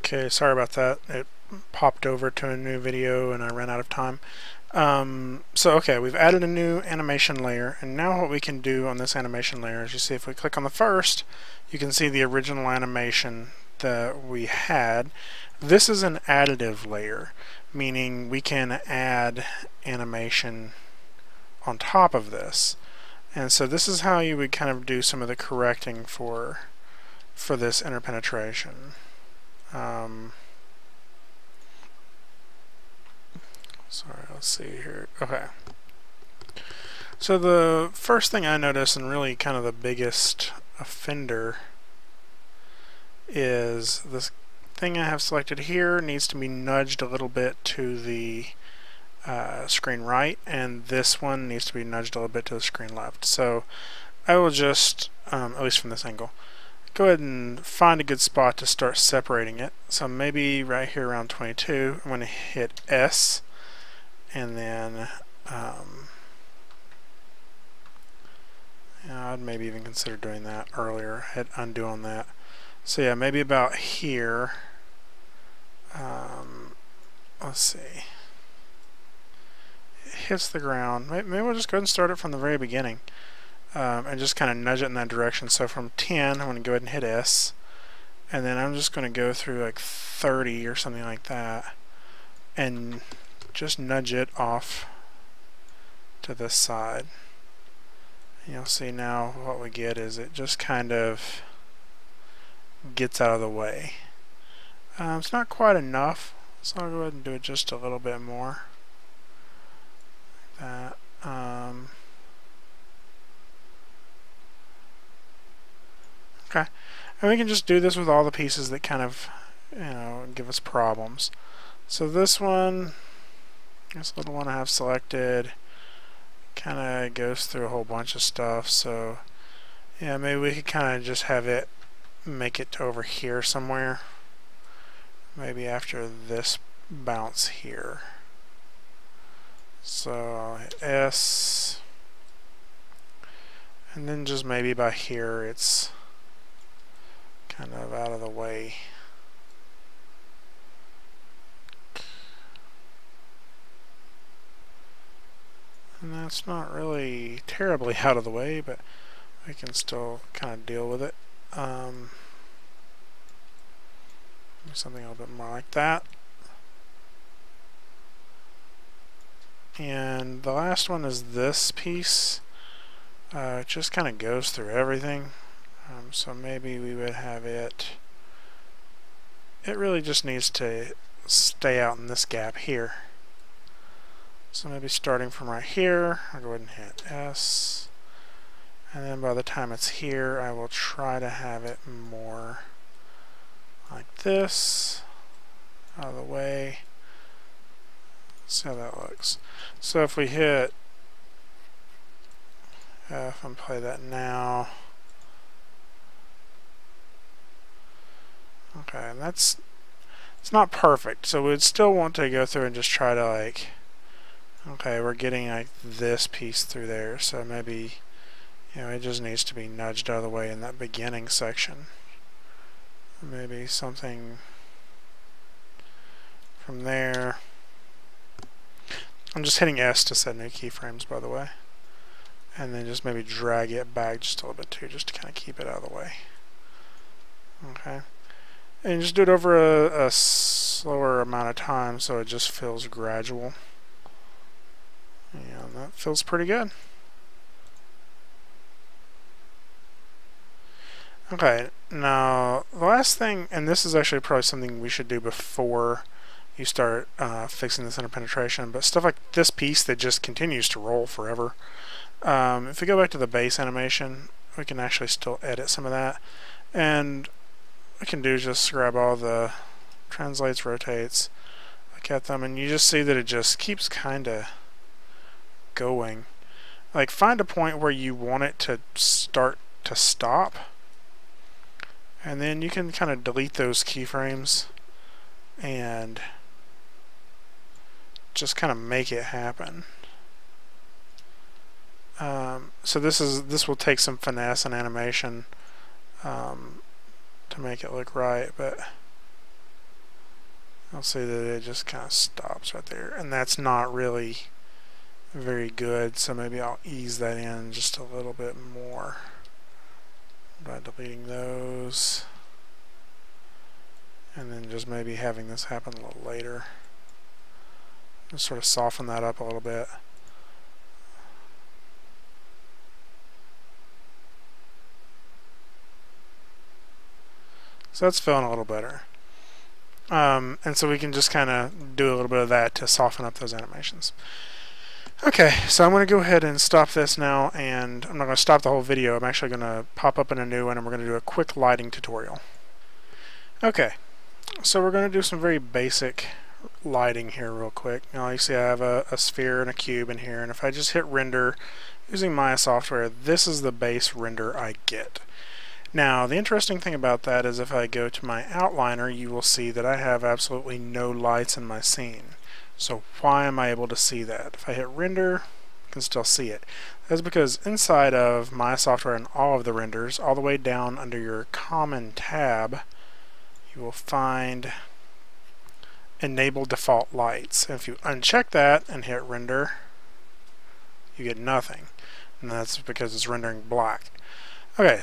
Okay, sorry about that. It popped over to a new video and I ran out of time. Okay, we've added a new animation layer, and now what we can do on this animation layer is, you see, if we click on the first, you can see the original animation that we had. This is an additive layer, meaning we can add animation on top of this. And so this is how you would kind of do some of the correcting for this interpenetration. Sorry, let's see here. Okay. So the first thing I notice, and really kind of the biggest offender, is this thing I have selected here needs to be nudged a little bit to the screen right, and this one needs to be nudged a little bit to the screen left. So I will just, at least from this angle, go ahead and find a good spot to start separating it. So maybe right here around 22, I'm going to hit S, and then I'd maybe even consider doing that earlier, hit undo on that. So yeah, maybe about here. Let's see. It hits the ground. Maybe we'll just go ahead and start it from the very beginning. And just kind of nudge it in that direction. So from 10, I'm going to go ahead and hit S, and then I'm just going to go through like 30 or something like that, and just nudge it off to this side. And you'll see now what we get is it just kind of gets out of the way. It's not quite enough, so I'll go ahead and do it just a little bit more. Like that. Okay, and we can just do this with all the pieces that kind of, give us problems. So this one, this little one I have selected, kind of goes through a whole bunch of stuff. So yeah, maybe we could kind of just have it make it to over here somewhere. Maybe after this bounce here. So I'll hit S, and then just maybe by here it's kind of out of the way. And that's not really terribly out of the way, but we can still kind of deal with it. Something a little bit more like that. And the last one is this piece. It just kind of goes through everything. So maybe we would have it really just needs to stay out in this gap here. So maybe starting from right here, I'll go ahead and hit S, and then by the time it's here, I will try to have it more like this, out of the way. See how that looks. So if we hit F and play that now, okay, and it's not perfect, so we'd still want to go through and just try to, like, okay, we're getting like this piece through there, so maybe, it just needs to be nudged out of the way in that beginning section. Maybe something from there. I'm just hitting S to set new keyframes, by the way, and then just maybe drag it back just a little bit too, just to kind of keep it out of the way. Okay, and just do it over a slower amount of time so it just feels gradual. Yeah, that feels pretty good. Okay, now the last thing, and this is actually probably something we should do before you start fixing this interpenetration, but stuff like this piece that just continues to roll forever. If we go back to the base animation, we can actually still edit some of that, and what we can do is just grab all the translates, rotates, look at them, and you just see that it just keeps kind of going. Like, find a point where you want it to start to stop, and then you can kind of delete those keyframes and just kind of make it happen. So this will take some finesse and animation to make it look right, but I'll see that it just kind of stops right there, and that's not really very good, so maybe I'll ease that in just a little bit more by deleting those, and then just maybe having this happen a little later. Just sort of soften that up a little bit. So that's feeling a little better. And so we can just kind of do a little bit of that to soften up those animations. Okay, so I'm going to go ahead and stop this now, and I'm not going to stop the whole video. I'm actually going to pop up in a new one, and we're going to do a quick lighting tutorial. Okay, so we're going to do some very basic lighting here real quick. Now you see I have a sphere and a cube in here, and if I just hit render using Maya software, this is the base render I get. Now the interesting thing about that is if I go to my outliner, you will see that I have absolutely no lights in my scene. So why am I able to see that? If I hit render, I can still see it. That's because inside of Maya software and all of the renders, all the way down under your common tab, you will find enable default lights. And if you uncheck that and hit render, you get nothing. And that's because it's rendering black. Okay,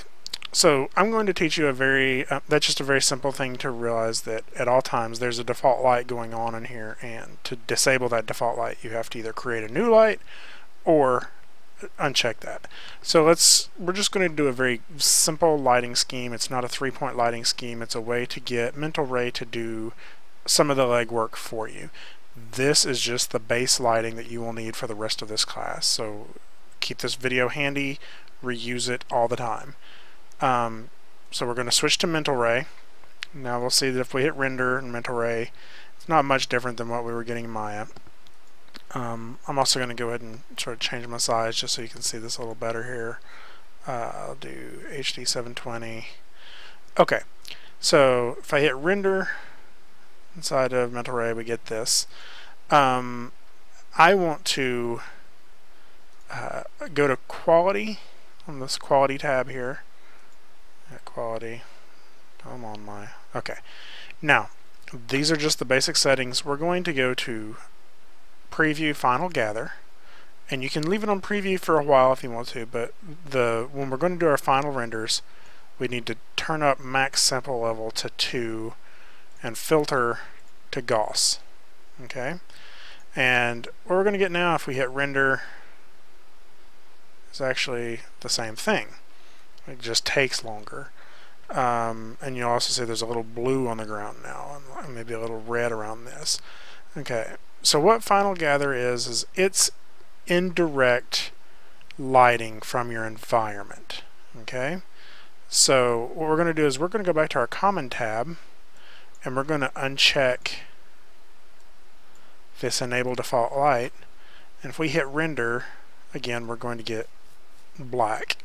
so I'm going to teach you a very, that's just a very simple thing to realize that at all times there's a default light going on in here, and to disable that default light you have to either create a new light or uncheck that. So we're just going to do a very simple lighting scheme. It's not a 3-point lighting scheme. It's a way to get Mental Ray to do some of the legwork for you. This is just the base lighting that you will need for the rest of this class. So keep this video handy, reuse it all the time. So we're going to switch to Mental Ray. Now we'll see that if we hit render and Mental Ray, it's not much different than what we were getting in Maya. I'm also going to go ahead and sort of change my size just so you can see this a little better here. I'll do HD 720. Okay, so if I hit render inside of Mental Ray, we get this. I want to go to quality on this quality tab here. Quality. I'm on my. Okay. Now, these are just the basic settings. We're going to go to preview final gather, and you can leave it on preview for a while if you want to, but when we're going to do our final renders, we need to turn up max sample level to 2 and filter to Gauss. Okay? And what we're going to get now if we hit render is actually the same thing. It just takes longer. And you'll also see there's a little blue on the ground now, and maybe a little red around this. Okay, so what final gather is it's indirect lighting from your environment. Okay, so what we're going to do is we're going to go back to our common tab, and we're going to uncheck this enable default light, and if we hit render, again we're going to get black.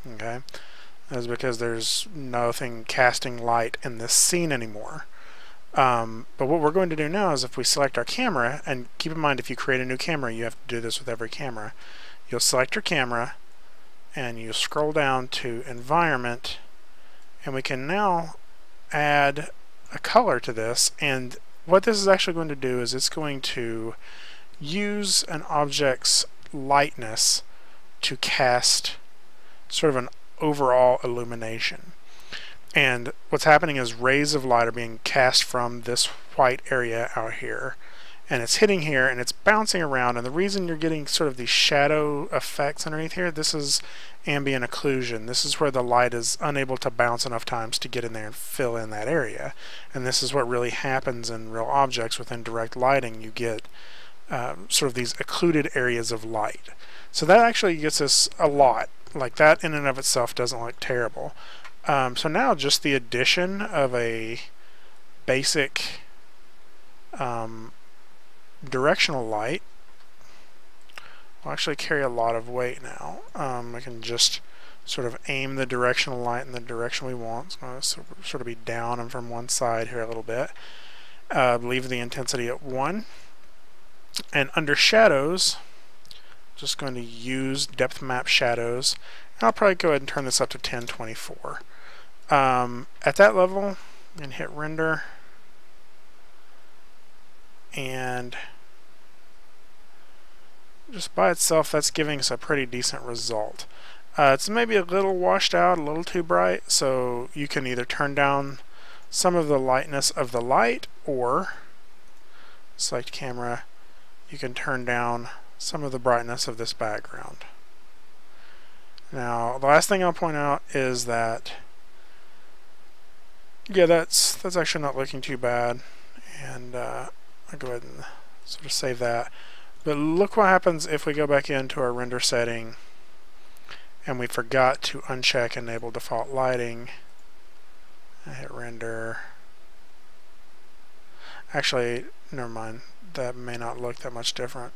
Okay, that's because there's nothing casting light in this scene anymore. But what we're going to do now is if we select our camera, and keep in mind if you create a new camera you have to do this with every camera, you'll select your camera and you scroll down to environment, and we can now add a color to this, and what this is actually going to do is it's going to use an object's lightness to cast sort of an overall illumination. And what's happening is rays of light are being cast from this white area out here, and it's hitting here and it's bouncing around, and the reason you're getting sort of these shadow effects underneath here, this is ambient occlusion. This is where the light is unable to bounce enough times to get in there and fill in that area, and this is what really happens in real objects within direct lighting. You get sort of these occluded areas of light. So that actually gets us a lot. Like that in and of itself doesn't look terrible. So now just the addition of a basic directional light will actually carry a lot of weight now. I can just sort of aim the directional light in the direction we want. It's going to sort of be down and from one side here a little bit. Leave the intensity at 1. And under shadows, just going to use depth map shadows, and I'll probably go ahead and turn this up to 1024. At that level, and hit render, and just by itself that's giving us a pretty decent result. It's maybe a little washed out, a little too bright, so you can either turn down some of the lightness of the light, or select camera, you can turn down some of the brightness of this background. Now the last thing I'll point out is that yeah, that's actually not looking too bad, and I'll go ahead and sort of save that. But look what happens if we go back into our render setting and we forgot to uncheck enable default lighting. I hit render. Actually, never mind. That may not look that much different.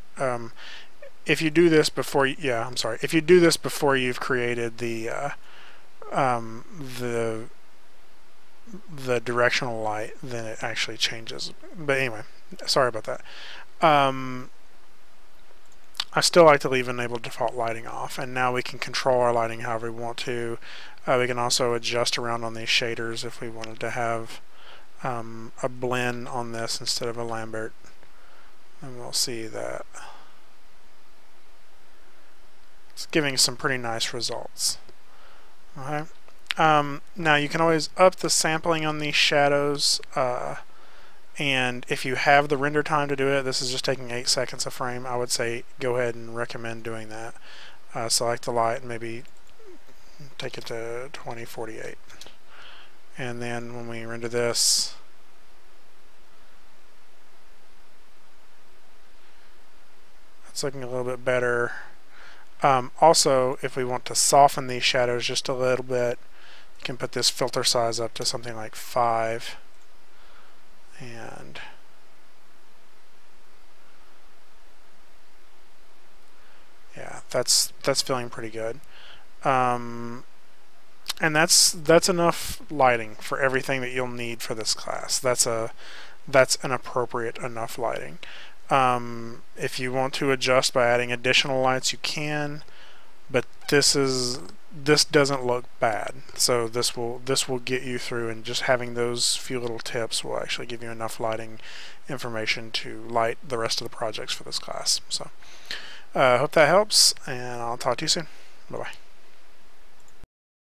If you do this before, if you do this before you've created the directional light, then it actually changes. But anyway, sorry about that. I still like to leave enable default lighting off, and now we can control our lighting however we want to. We can also adjust around on these shaders if we wanted to have a blend on this instead of a Lambert, and we'll see that it's giving some pretty nice results. Okay. Now you can always up the sampling on these shadows, and if you have the render time to do it, this is just taking 8 seconds a frame, I would say go ahead and recommend doing that. Select the light and maybe take it to 2048. And then when we render this, it's looking a little bit better. Also, if we want to soften these shadows just a little bit, you can put this filter size up to something like 5. And yeah, that's feeling pretty good. And that's enough lighting for everything that you'll need for this class. That's an appropriate enough lighting. If you want to adjust by adding additional lights, you can, but this doesn't look bad. So this will get you through, and just having those few little tips will actually give you enough lighting information to light the rest of the projects for this class. So hope that helps, and I'll talk to you soon. Bye bye.